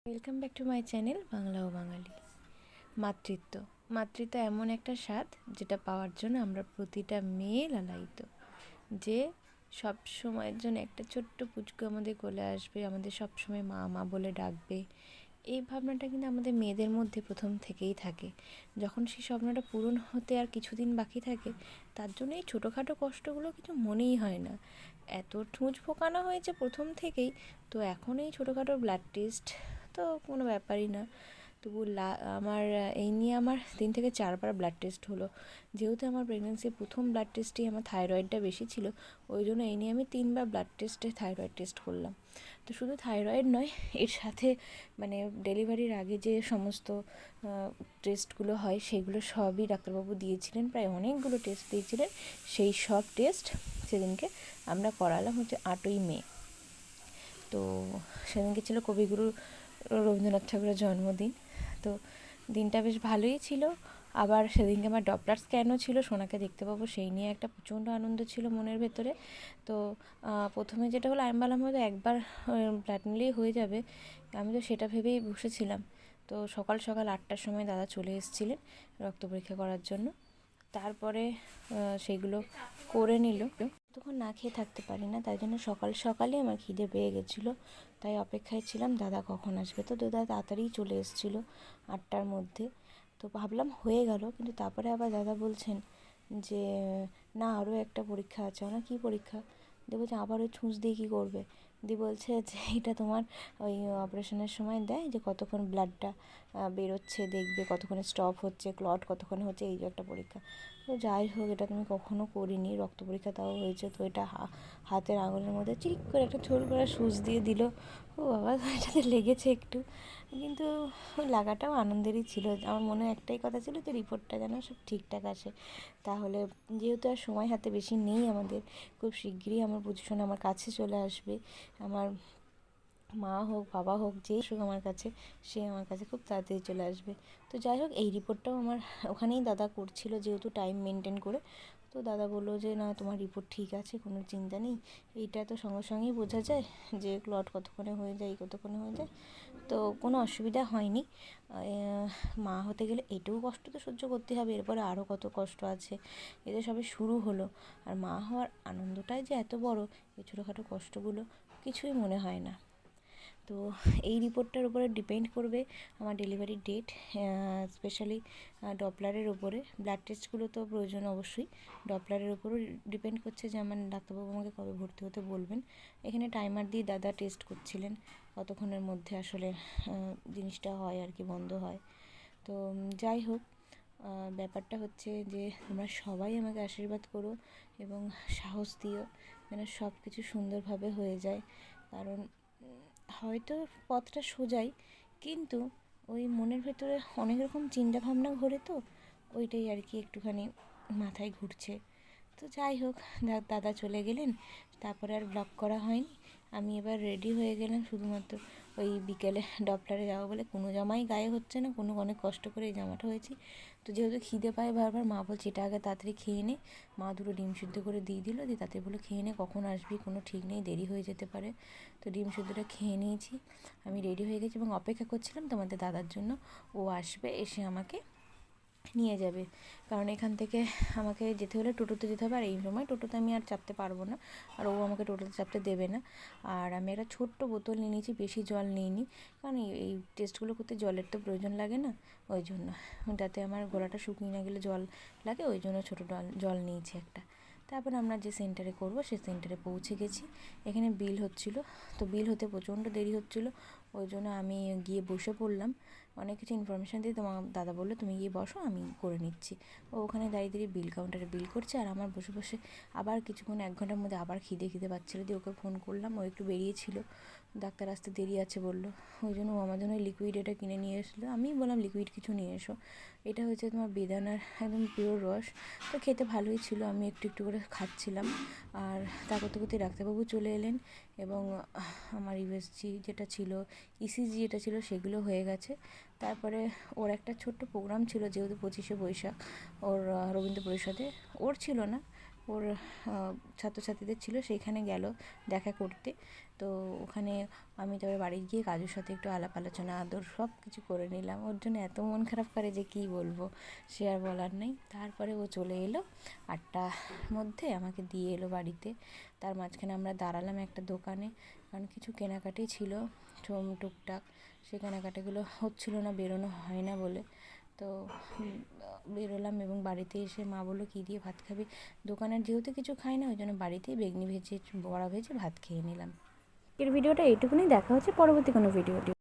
Welcome back to my channel Bangla ও বাঙালি। মাতৃত্ব মাতৃত্ব এমন একটা স্বাদ যেটা পাওয়ার জন্য আমরা প্রতিটা মেয়ে লালায়িত। যে সব সময়ের জন্য একটা ছোট্ট পুচকু আমাদের কোলে আসবে, আমাদের সব সময় মা মা বলে ডাকবে। এই ভাবনাটা কিন্তু আমাদের মেয়েদের মধ্যে প্রথম থেকেই থাকে। যখন সেই স্বপ্নটা পূরণ হতে আর কিছুদিন বাকি থাকে, তার জন্য এই ছোটোখাটো কষ্টগুলো কিছু মনেই হয় না। এত ঠুঁচ ফোকানো হয়েছে প্রথম থেকেই, তো এখন এই ছোটোখাটো ব্লাড টেস্ট তো কোনো ব্যাপারই না। তবু আমার এই নিয়ে আমার 3 থেকে 4 বার ব্লাড টেস্ট হলো। যেহেতু আমার প্রেগনেন্সির প্রথম ব্লাড টেস্টেই আমার থাইরয়েডটা বেশি ছিল, ওই জন্য এই নিয়ে আমি 3 বার থাইরয়েড টেস্ট করলাম। তো শুধু থাইরয়েড নয়, এর সাথে মানে ডেলিভারির আগে যে সমস্ত টেস্টগুলো হয় সেগুলো সবই ডাক্তারবাবু দিয়েছিলেন, প্রায় অনেকগুলো টেস্ট দিয়েছিলেন। সেই সব টেস্ট সেদিনকে আমরা করালাম 8ই মে। তো সেদিনকে ছিল কবিগুরু রবীন্দ্রনাথ ঠাকুরের জন্মদিন। তো দিনটা বেশ ভালোই ছিল। আবার সেদিনকে আমার ডপলার স্ক্যানও ছিল, সোনাকে দেখতে পাবো সেই নিয়ে একটা প্রচণ্ড আনন্দ ছিল মনের ভেতরে। তো প্রথমে যেটা হলো, আমি বললাম হয়তো একবার ব্লাড নিলেই হয়ে যাবে, আমি তো সেটা ভেবেই বসেছিলাম। তো সকাল সকাল 8টার সময় দাদা চলে এসেছিলেন রক্ত পরীক্ষা করার জন্য। তারপরে সেগুলো করে নিল। তখন না খেয়ে থাকতে পারি না, তাই জন্য সকাল সকালই আমার খিদে পেয়ে গেছিলো। তাই অপেক্ষায় ছিলাম দাদা কখন আসবে। তো দাদা তাড়াতাড়িই চলে এসেছিলো 8টার মধ্যে। তো ভাবলাম হয়ে গেল, কিন্তু তারপরে আবার দাদা বলছেন যে না, আরও একটা পরীক্ষা আছে। না, কী পরীক্ষা? দিয়ে বলছে আবার ওই ছুঁচ দিয়ে কী করবে? দিয়ে বলছে যে এটা তোমার ওই অপারেশনের সময় দেয়, যে কতক্ষণ ব্লাডটা বেরোচ্ছে দেখবে, কতক্ষণে স্টপ হচ্ছে, ক্লট কতক্ষণে হচ্ছে, এই যে একটা পরীক্ষা। তো যাই হোক, এটা তুমি কখনো করিনি, রক্ত পরীক্ষা তাও হয়েছে। তো এটা হাতের আঙুলের মধ্যে চিক করে একটা ছোট করে সুচ দিয়ে দিল। ও বাবা, এটাতে লেগেছে একটু, কিন্তু লাগাটাও আনন্দেরই ছিল। আমার মনে একটাই কথা ছিল যে রিপোর্টটা যেন সব ঠিকঠাক আসে। তাহলে যেহেতু আর সময় হাতে বেশি নেই আমাদের, খুব শিগগিরই আমার পজিশন আমার কাছে চলে আসবে। আমার মা হোক বাবা হোক, যেই হোক আমার কাছে, সে আমার কাছে খুব তাড়াতাড়ি চলে আসবে। তো যাই হোক, এই রিপোর্টটাও আমার ওখানেই দাদা করছিল, যেহেতু টাইম মেনটেন করে। তো দাদা বললো যে না, তোমার রিপোর্ট ঠিক আছে, কোনো চিন্তা নেই। এইটা তো সঙ্গে সঙ্গেই বোঝা যায় যে ক্লট কতক্ষণে হয়ে যায়, কতক্ষণে হয়ে যায়। তো কোনো অসুবিধা হয়নি। মা হতে গেলে এটুকু কষ্ট তো সহ্য করতে হবে, এরপরে আরও কত কষ্ট আছে। এদের সবে শুরু হলো। আর মা হওয়ার আনন্দটাই যে এত বড়, এই ছোটোখাটো কষ্টগুলো কিছুই মনে হয় না। তো এই রিপোর্টটার উপরে ডিপেন্ড করবে আমার ডেলিভারির ডেট, স্পেশালি ডপলারের ওপরে। ব্লাড টেস্টগুলো তো প্রয়োজন অবশ্যই, ডপলারের ওপরও ডিপেন্ড করছে যে আমার ডাক্তারবাবু আমাকে কবে ভর্তি হতে বলবেন। এখানে টাইমার দিয়ে দাদা টেস্ট করছিলেন কতক্ষণের মধ্যে আসলে জিনিসটা হয় আর কি, বন্ধ হয়। তো যাই হোক, ব্যাপারটা হচ্ছে যে তোমরা সবাই আমাকে আশীর্বাদ করো এবং সাহস দিও যেন সব কিছু সুন্দরভাবে হয়ে যায়। কারণ হয়তো পথটা সোজাই, কিন্তু ওই মনের ভেতরে অনেক রকম চিন্তাভাবনা ঘোরে, তো ওইটাই আর কি একটুখানি মাথায় ঘুরছে। তো যাই হোক, দাদা চলে গেলেন, তারপরে আর ব্লগ করা হয়নি। আমি এবার রেডি হয়ে গেলাম শুধুমাত্র ওই বিকেলে ডপলারে যাবো বলে। কোনো জামাই গায়ে হচ্ছে না, অনেক কষ্ট করে এই জামাটা হয়েছি। তো যেহেতু খিদে পায় বারবার, মা বলছে এটা আগে তাড়াতাড়ি খেয়ে নে। মা দুটো ডিম সিদ্ধ করে দিয়ে দিল, দিয়ে তাতে বলে খেয়ে নে, কখন আসবি কোনো ঠিক নেই, দেরি হয়ে যেতে পারে। তো ডিম সিদ্ধটা খেয়ে নিয়েছি, আমি রেডি হয়ে গেছি এবং অপেক্ষা করছিলাম তোমাদের দাদার জন্য। ও আসবে, এসে আমাকে নিয়ে যাবে। কারণ এখান থেকে আমাকে যেতে হলে টোটোতে যেতে হবে, আর এই সময় টোটোতে আমি আর চাপতে পারবো না, আর ও আমাকে টোটোতে চাপতে দেবে না। আর আমি একটা ছোট্ট বোতল নিয়ে নিয়েছি, বেশি জল নিইনি, কারণ এই টেস্টগুলো করতে জলের তো প্রয়োজন লাগে না, ওই জন্য। যাতে আমার গলাটা শুকিয়ে না গেলে জল লাগে, ওই জন্য ছোটো জল নিয়েছি একটা। তারপর আমরা যে সেন্টারে করব সেই সেন্টারে পৌঁছে গেছি। এখানে বিল হচ্ছিলো, তো বিল হতে প্রচণ্ড দেরি হচ্ছিলো, ওই জন্য আমি গিয়ে বসে পড়লাম। অনেক কিছু ইনফরমেশান দিয়ে তোমার দাদা বললো তুমি গিয়ে বসো, আমি করে নিচ্ছি। ও ওখানে দাঁড়িয়ে দাঁড়িয়ে বিল কাউন্টারে বিল করছে, আর আমার বসে বসে আবার কিছুক্ষণ 1 ঘন্টার মধ্যে আবার খিদে পাচ্ছিলো। দিয়ে ওকে ফোন করলাম, ও একটু বেরিয়েছিল, ডাক্তার আসতে দেরি আছে বললো। ওই জন্য ও আমার জন্য লিকুইড এটা কিনে নিয়ে এসেছিলো। আমিই বললাম লিকুইড কিছু নিয়ে এসো। এটা হচ্ছে তোমার বেদানার একদম পিওর রস। তো খেতে ভালোই ছিল, আমি একটু একটু করে খাচ্ছিলাম। আর তা করতে করতে ডাক্তারবাবু চলে এলেন, এবং আমার ইউএসজি যেটা ছিল, ইসিজি যেটা ছিল, সেগুলো হয়ে গেছে। তারপরে ওর একটা ছোট্ট প্রোগ্রাম ছিল, যেহেতু 25শে বৈশাখ ওর রবীন্দ্র পরিষদে, ওর ছিল না, ওর ছাত্রছাত্রীদের ছিল, সেইখানে গেল দেখা করতে। তো ওখানে আমি তবে বাড়ি গিয়ে কাজুর সাথে একটু আলাপ আলোচনা আদর সব কিছু করে নিলাম। ওর জন্য এত মন খারাপ করে যে কী বলবো, সে আর বলার নেই। তারপরে ও চলে এলো 8টার মধ্যে, আমাকে দিয়ে এলো বাড়িতে। তার মাঝখানে আমরা দাঁড়ালাম একটা দোকানে, কারণ কিছু কেনাকাটি ছিল টুকটাক, সে কেনাকাটাগুলো হচ্ছিল না, বেরোনো হয় না বলে। তো বেরোলাম এবং বাড়িতে এসে মা বললো কী দিয়ে ভাত খাবি, দোকানের যেহেতু কিছু খাই না, ওই জন্য বাড়িতেই বেগনি ভেজে বড়া ভেজে ভাত খেয়ে নিলাম। এর ভিডিওটা এইটুকুনি, দেখা হচ্ছে পরবর্তী কোনো ভিডিও।